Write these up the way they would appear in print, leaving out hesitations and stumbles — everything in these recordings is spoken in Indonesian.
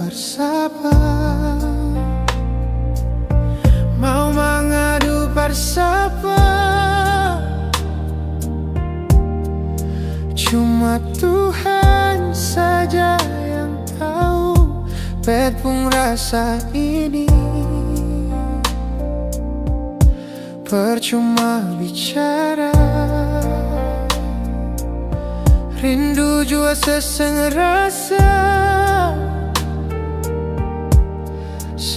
bersabar, mau mengadu bersapa. Cuma Tuhan saja yang tahu betpung rasa ini. Percuma bicara, rindu jua seseng rasa.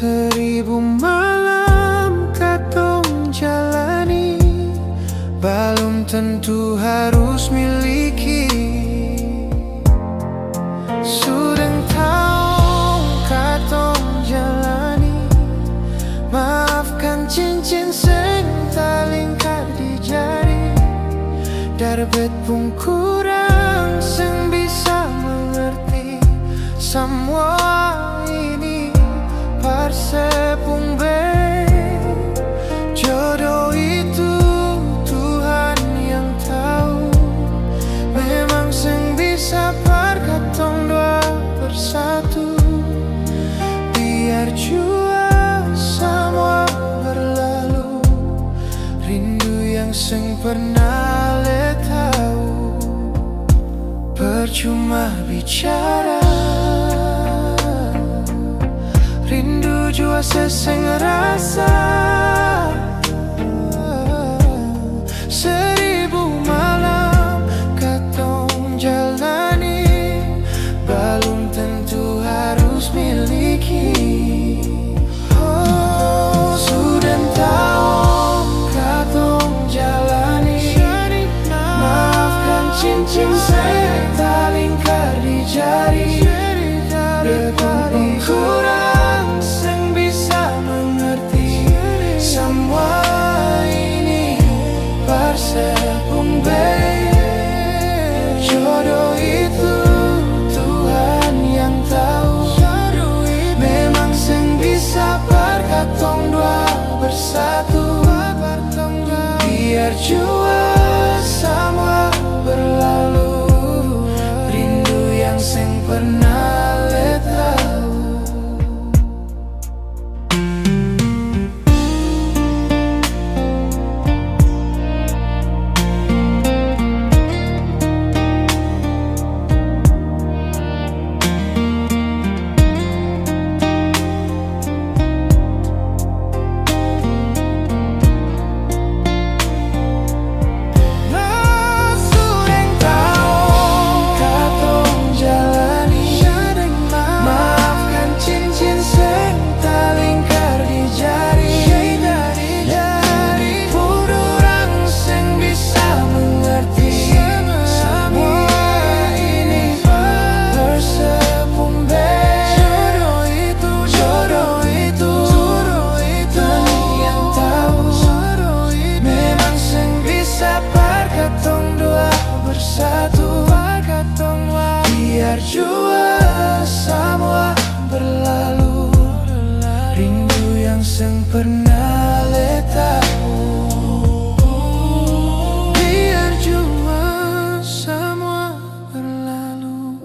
1000 malam katong jalani, belum tentu harus miliki. Sudah tahu katong jalani, maafkan cincin seng talingkar di jari. Darbet pun kurang seng bisa mengerti semua ini. Parsepung be jodoh itu Tuhan yang tahu. Memang seng bisa perkatong dua bersatu. Biar jua semua berlalu, rindu yang seng pernah le tahu. Percuma bicara, rindu jua seseng rasa. 1000 malam katong jalani, belum tentu harus miliki. Oh, sudah tahu katong jalani, maafkan cincin seng talingkar di jari. Betpun kurang seng bisa mengerti semua ini. Parsepung be jodoh itu Tuhan yang tahu. Memang seng bisa perkatong dua bersatu. Biar jua semua berlalu, rindu yang seng pernah le tahu. Biar jua semua berlalu, rindu yang seng pernah le tahu. Biar jua semua berlalu,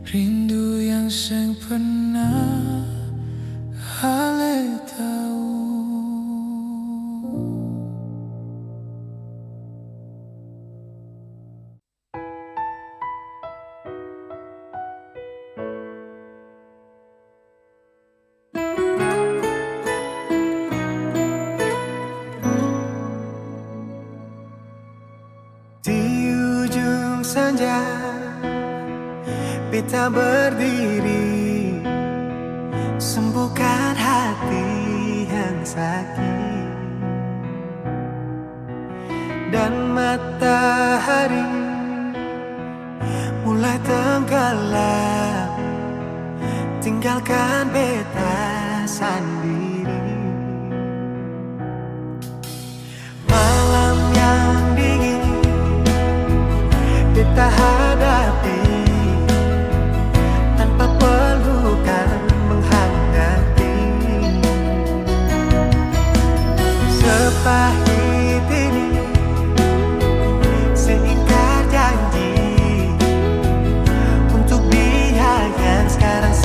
rindu yang seng pernah le tahu. Senja beta berdiri, sembuhkan hati yang sakit. Dan matahari mulai tenggelam, tinggalkan beta sendiri. Malam yang dingin kita hadapi, tanpa pelukan menghangati. Sepahit ini seingkar janji, untuk dia yang sekarang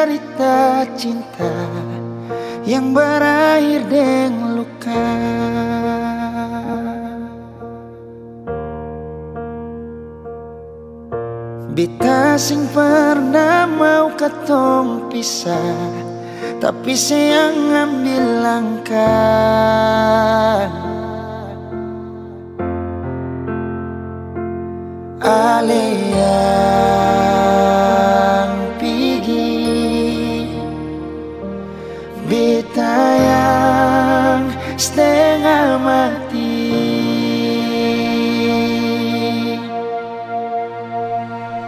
cerita cinta yang berakhir dengan luka. Beta sing pernah mau katong pisah, tapi sayang ambil langkah. Ale yang pergi, beta yang setengah mati.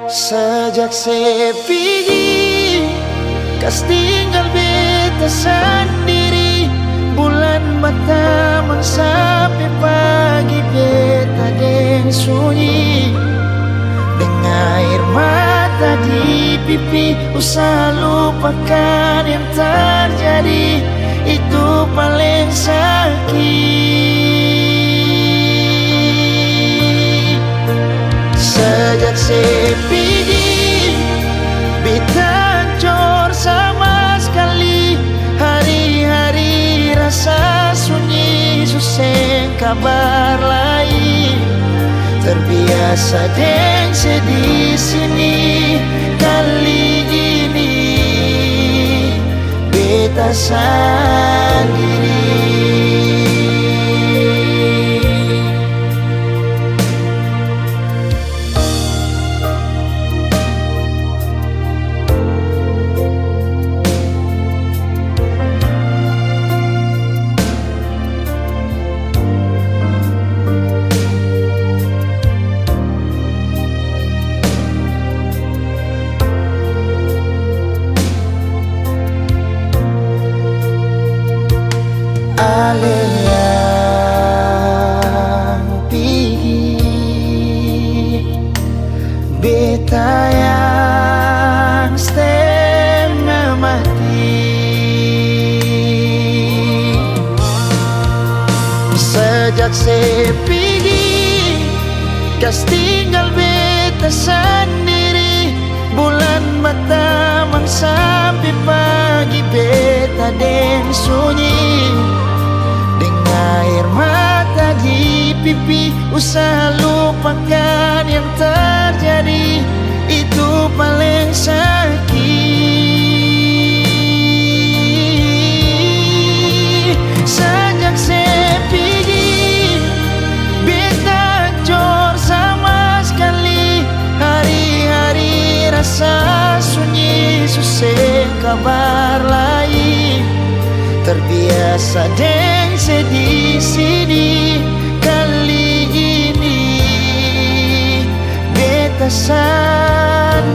Sejak saya pergi, kas tinggal beta sendiri. Bulan berteman sampai pagi, beta deng sunyi. Dengan air mata di pipi, usaha lupakan yang terjadi. Itu paling sakit. Sejak saya pergi, beta hancur sama sekali. Hari-hari rasa sunyi, susah kabar lain. Terbiasa dengan sedih sini. Kali ini beta sendiri. Ale yang pergi, beta yang setengah mati. Sejak saya pergi, kas tinggal beta sendiri. Bulan berteman sampai pagi, beta deng sunyi. Air mata di pipi, usaha lupakan yang terjadi. Itu paling sakit. Sejak saya pergi, beta hancur sama sekali. Hari-hari rasa sunyi, susah kabar lain. Terbiasa dengan sedih sini. Kali ini beta sendiri.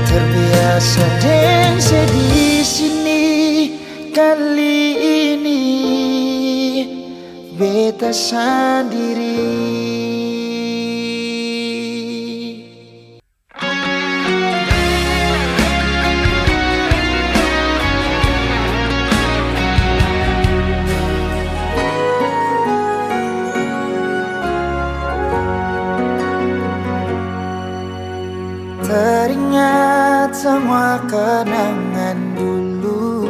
Terbiasa dengan sedih sini. Kali ini beta sendiri. Teringat semua kenangan dulu,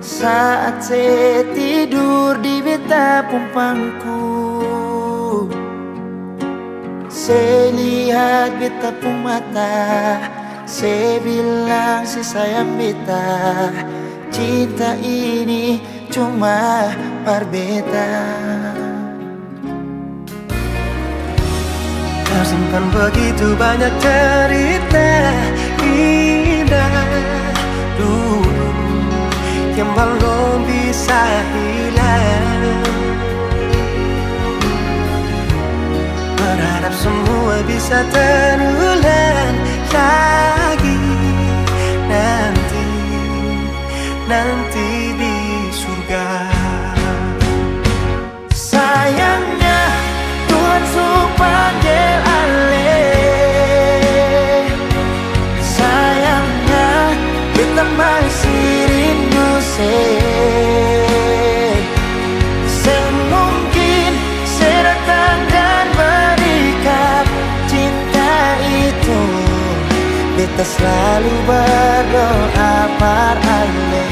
saat saya tidur di beta pumpangku. Saya lihat beta pun mata, saya bilang si sayang beta, cinta ini cuma par beta. Kau simpan begitu banyak cerita indah dulu yang belum bisa hilang. Berharap semua bisa terulang lagi nanti di surga. Sayangnya Tuhan sudah panggil ale. Sayangnya beta masih rindu semungkin saya datang dan berikan Kita selalu berdoa par ale.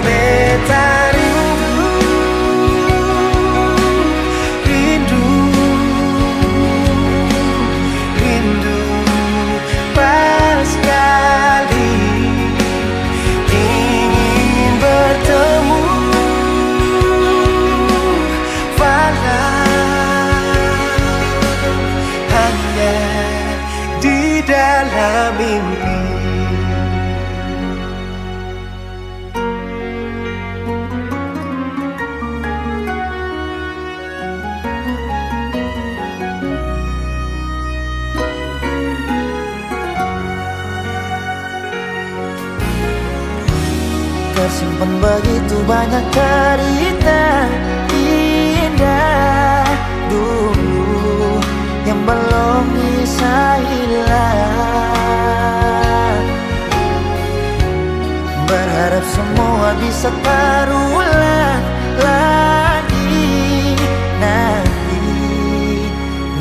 Beta rindu, rindu, rindu pas sekali ingin bertemu, walau hanya di dalam mimpi. Tersimpan begitu banyak cerita indah dulu yang belum bisa hilang. Berharap semua bisa terulang lagi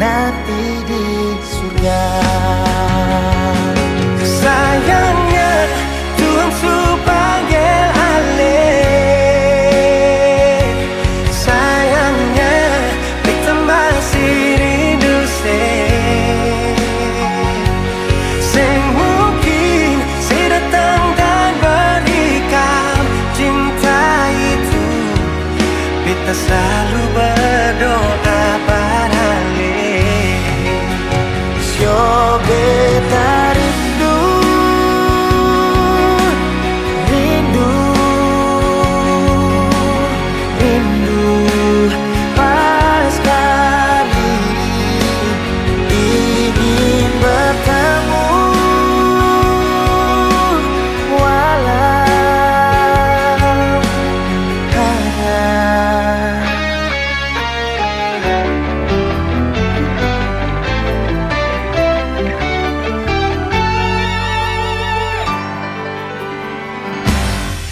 nanti di surga. Sayangnya Tuhan panggil alih. Sayangnya kita masih rindu sing mungkin saya datang dan berikan cinta itu. Kita selalu berdoa paralel. Beta rindu, rindu, rindu pas sekali ingin bertemu, walau hanya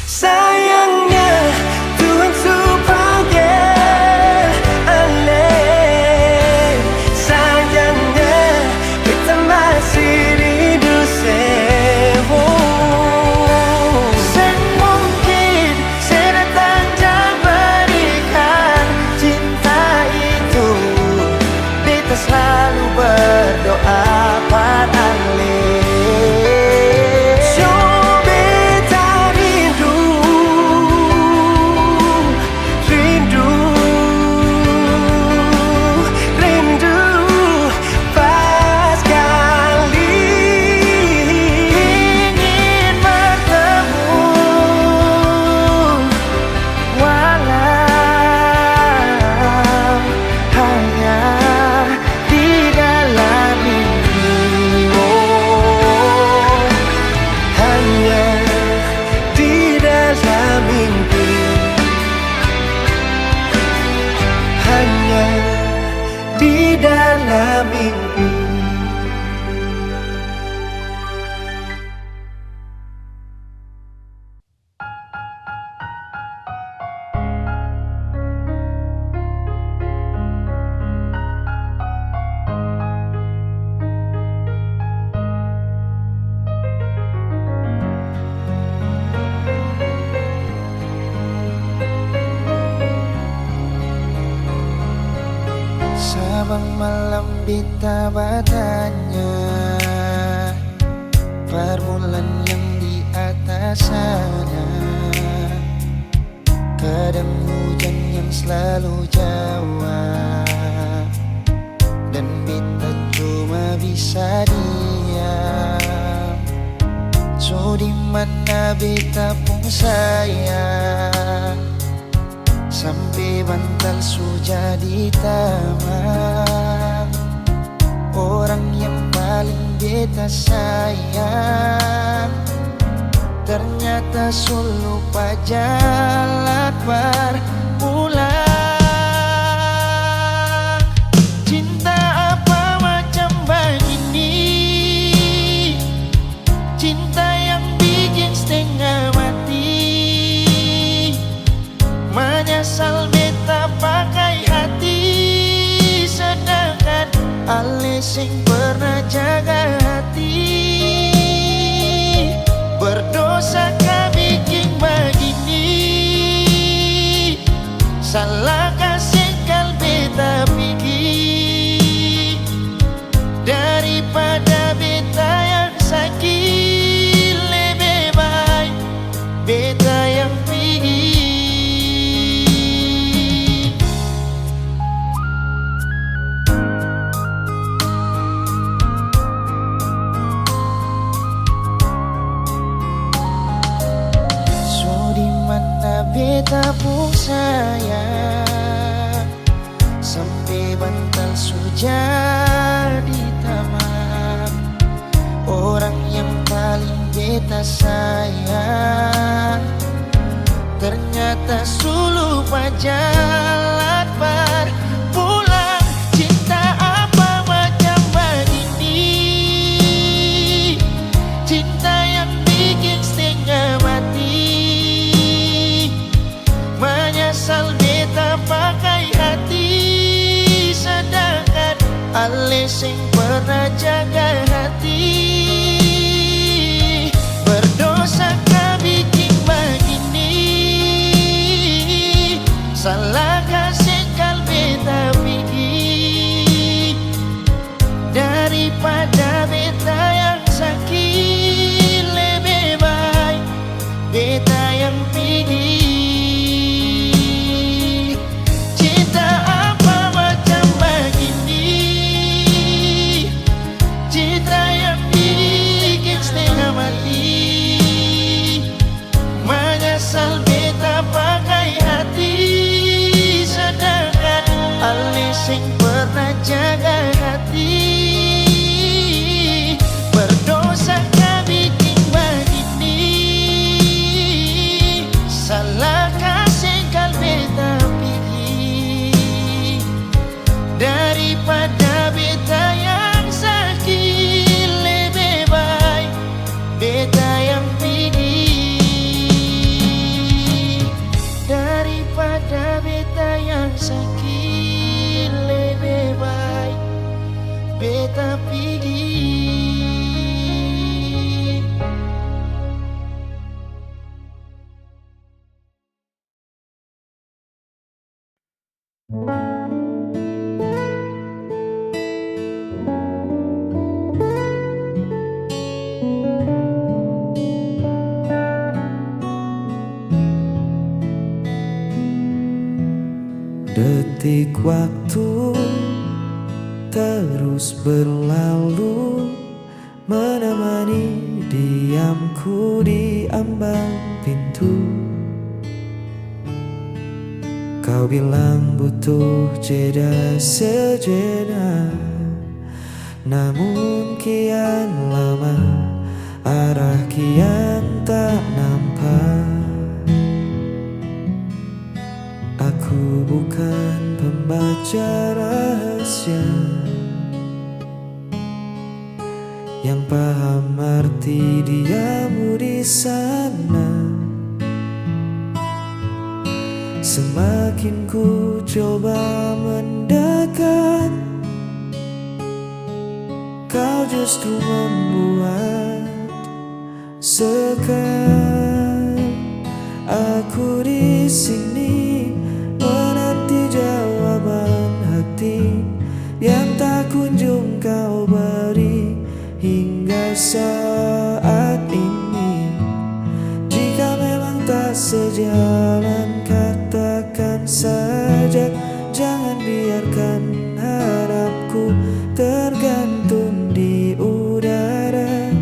sayangnya Tuhan panggil alih. Sayangnya kita masih rindu Sen mungkin saya datang dan berikan cinta itu. Beta selalu berdoa pada Ale. di dalam mimpi. Sabang malam beta bertanya, permulaan yang di atas sana, kadang hujan yang selalu jawab, dan beta cuma bisa diam. So di mana beta pun sayang, sampai bantal sudah di taman. Orang yang paling beta sayang ternyata solo pajalan berpulang. Cinta apa macam begini, cinta yang bikin setengah mati. Menyesal beta pakai hati, sedangkan Ale sing pernah jaga sayang, sampai bantal sudah di taman. Orang yang paling beta sayang ternyata suluh jalan pulang. Cinta apa macam begini? Cinta yang bikin setengah mati. Menyesal beta pakai hati, sedangkan ale sing pernah jaga hati. Berdosa kah bikin begini? Salahkah sekal beta pergi? Daripada beta yang sakit, lebih baik beta yang pergi. Cinta apa macam begini? Cinta yang bikin setengah mati. Menyesal beta pakai hati, sedangkan ale sing pernah jaga hati. Berdosa kah bikin begini? Salahkah sekal beta pergi? Daripada beta yang sakit, lebih baik beta yang pergi. Daripada beta yang sakit, lebih baik beta pergi. Detik waktu terus berlalu, menemani diamku di ambang pintu. Kau bilang butuh jeda sejenak, namun kian lama arah kian tak nampak. Aku bukan pembaca rahasia yang paham arti diamu di sana. Semakin ku coba mendekat, kau justru membuat sekat. Aku di sini menanti jawaban hati yang tak kunjung kau beri hingga saat ini. Jika memang tak sejalan, katakan saja, jangan biarkan harapku tergantung di udara.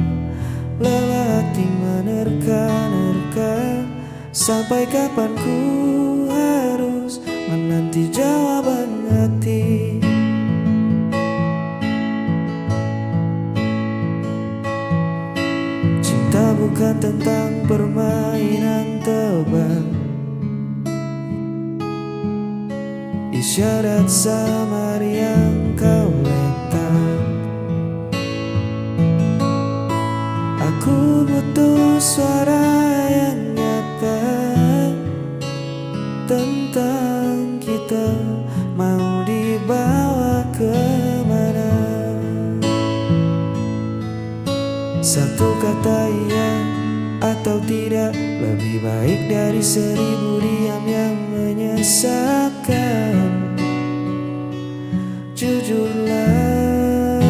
Lelah hati menerka-nerka, sampai kapan ku harus menanti jawaban hati. Cinta bukan tentang permainan tebak, isyarat samar yang kau letak. Aku butuh suara yang nyata tentang kita, mau dibawa kemana. Satu kata iya atau tidak lebih baik dari 1000 diam yang menyesatkan. Jujurlah,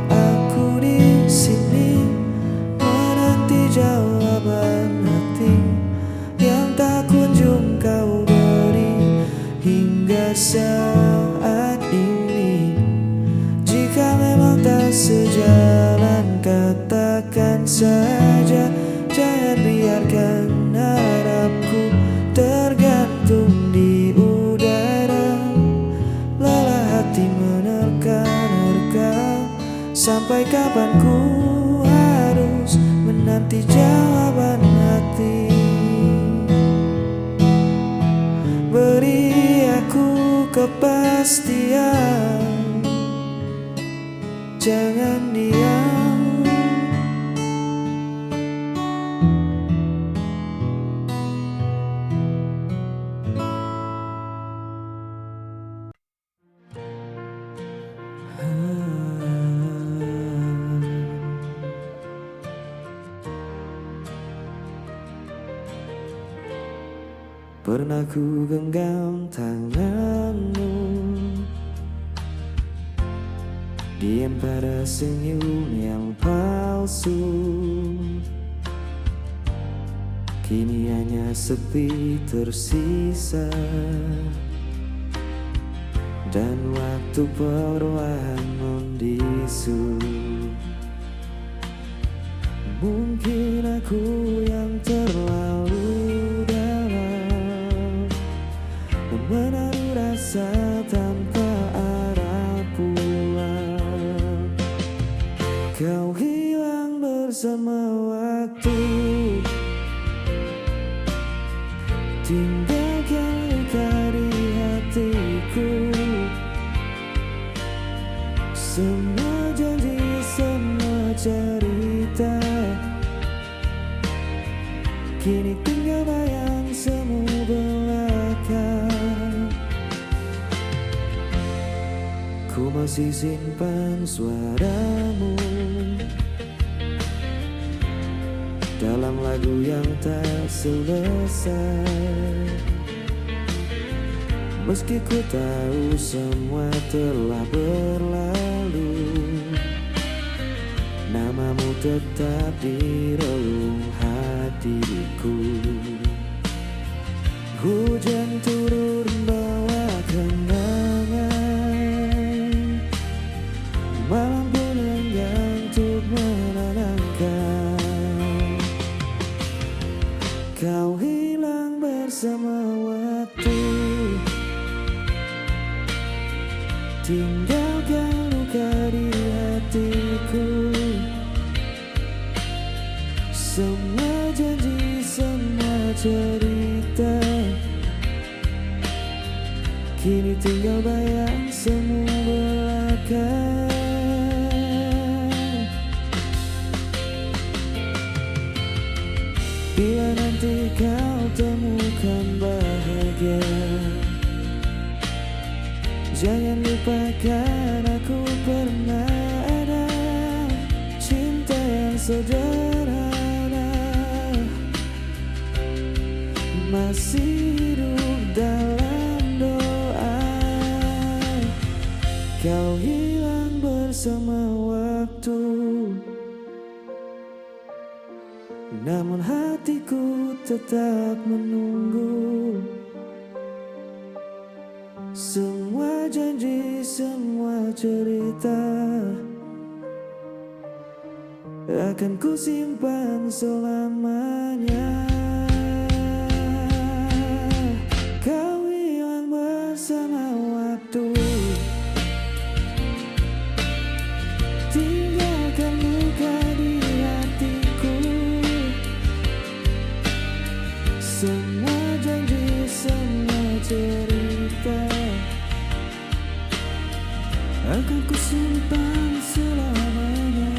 aku di sini menanti jawaban hati yang tak kunjung kau beri hingga saat ini. Jika memang tak sejalan, katakan saja, jangan biarkan kepastian, jangan diam. Pernah ku genggam tanganmu, diam pada senyum yang palsu. Kini hanya sepi tersisa, dan waktu perlahan membisu. Mungkin aku yang terlalu menaruh rasa tanpa arah pulang. Kau hilang bersama waktu, tinggalkan luka di hatiku. Semua janji, semua cerita, kini tinggal bayang semu belaka. Ku masih simpan suaramu dalam lagu yang tak selesai. Meski ku tahu semua telah berlalu, namamu tetap di relung hatiku. Hujan turun bawa kenangan, malam pun enggan untuk menenangkan. Kau hilang bersama waktu, tinggalkan luka di hatiku. Semua janji, semua cerita, kini tinggal bayang semu belaka. Bila nanti kau temukan bahagia, jangan lupakan aku pernah ada. Cinta yang sederhana masih hidup dalam doa. Kau hilang bersama waktu, namun hatiku tetap menunggu. Semua janji, semua cerita akan ku simpan selamanya. Kau hilang bersama waktu, tinggalkan luka di hatiku. Semua janji, semua cerita akan ku simpan selamanya.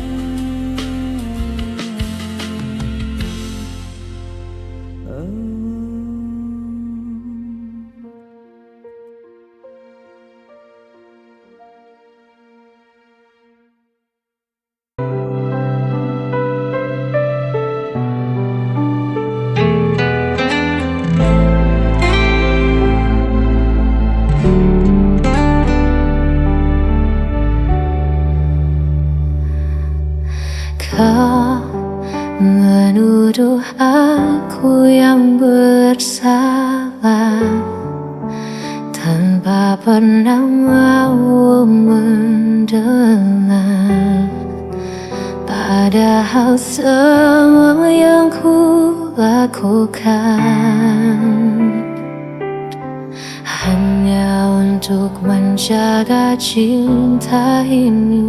Kau menuduh aku yang bersalah tanpa pernah mau mendengar. Padahal semua yang ku lakukan hanya untuk menjaga cinta ini.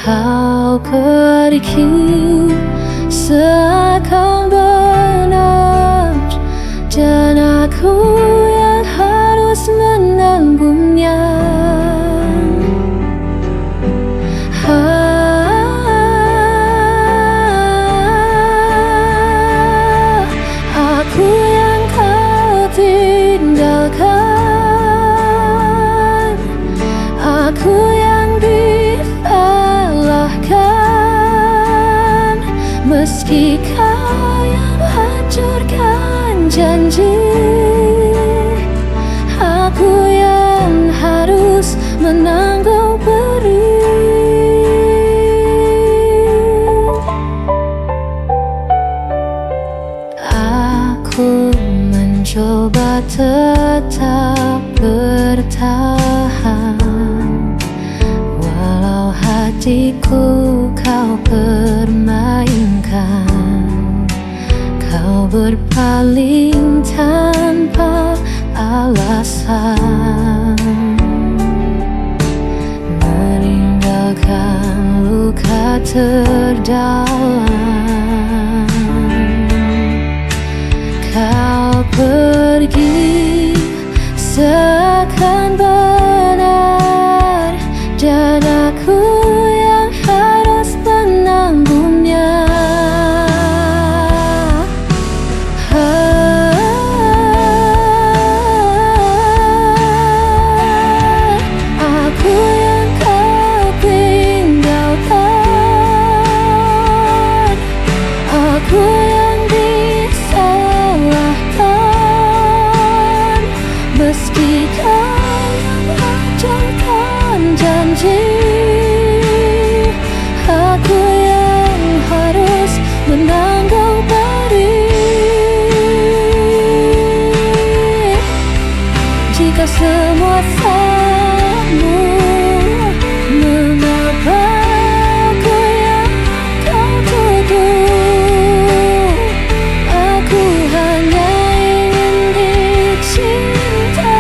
Kau pergi seakan benar dan aku yang harus menanggungnya. Aku yang kau tinggalkan, aku yang disalahkan, meski kau yang hancurkan janji. Aku yang harus menanggung perih. Aku mencoba tetap bertahan, walau hatiku kau permainkan. Kau berpaling tanpa alasan, meninggalkan luka terdalam. Kau pergi seakan benar, dan aku yang harus menanggungnya. Aku yang kau tinggalkan, aku yang disalahkan, meski kau yang hancurkan janji. Aku yang harus menanggung perih. Jika semua salahmu, mengapa aku yang kau tuduh? Aku hanya ingin dicinta,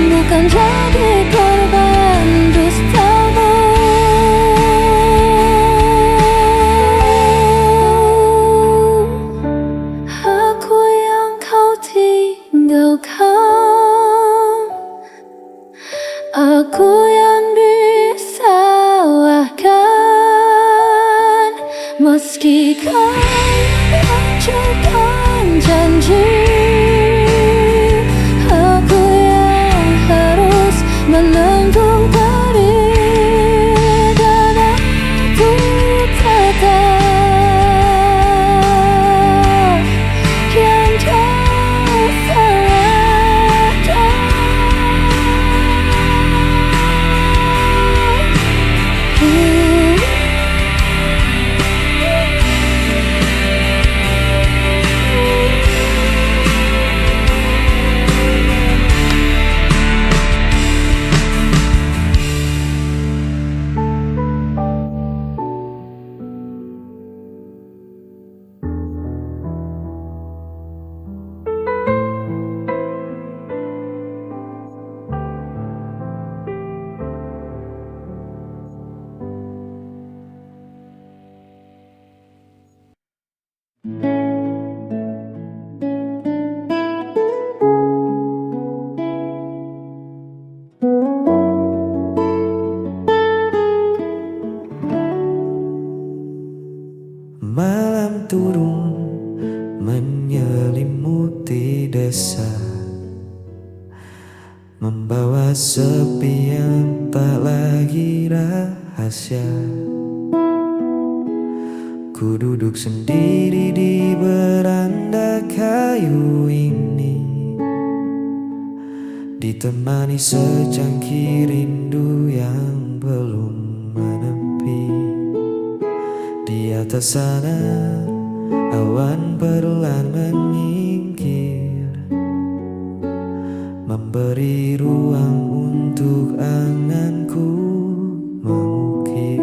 bukan jadi korban dustamu. Aku yang kau tinggalkan, aku yang disalahkan, meski kau yang hancurkan janji. Aku yang harus menanggung perih, dan aku tetap yang tersalahkan. Malam turun menyelimuti desa, membawa sepi yang tak lagi rahasia. Ku duduk sendiri di beranda kayu ini, ditemani secangkir rindu yang belum menepi. Di atas sana awan perlahan menyingkir, memberi ruang untuk anganku mengukir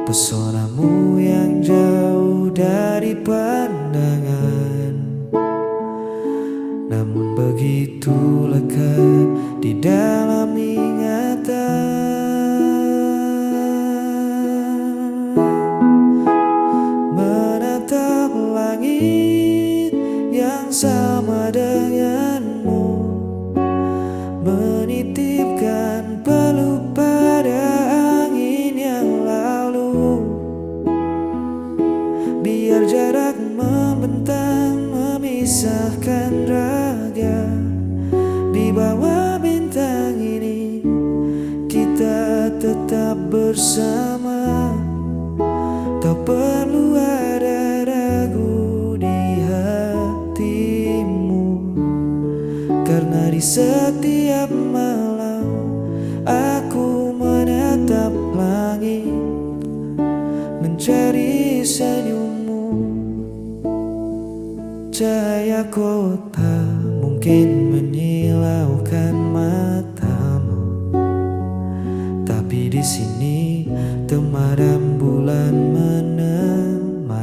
pesonamu yang jauh dari pandangan, namun begitu lekat di dalam ingatan. Menatap langit langit yang sama denganmu, menitipkan peluk pada angin yang lalu. Biar jarak membentang memisahkan raga, di bawah bintang ini kita tetap bersama. Tak perlu ada ragu di hatimu, karena di setiap malam aku menatap langit, mencari senyummu. Cahaya kota mungkin menyilaukan matamu, tapi di sini temaram bulan menemaniku.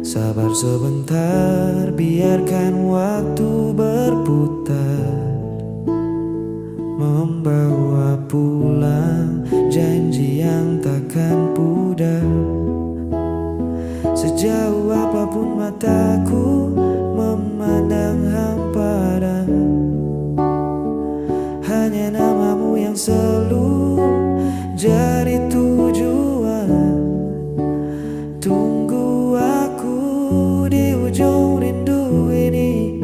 Sabar sebentar, biarkan waktu berputar, membawa pulang janji yang takkan pudar. Sejauh apapun mataku memandang hamparan, hanya namamu yang selalu jadi tujuan. Tunggu aku di ujung rindu ini,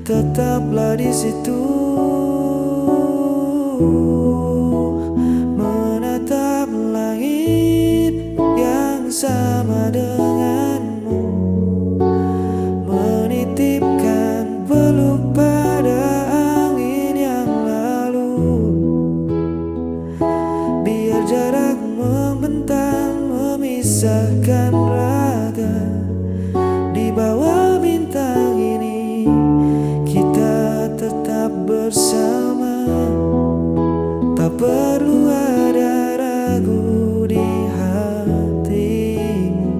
tetaplah di situ, menatap langit yang sama denganmu, menitipkan peluk pada angin yang lalu. Biar jarak membentang memisahkan raga, di bawah bintang ini kita tetap bersama. Tak perlu ada ragu di hatimu,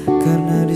karena di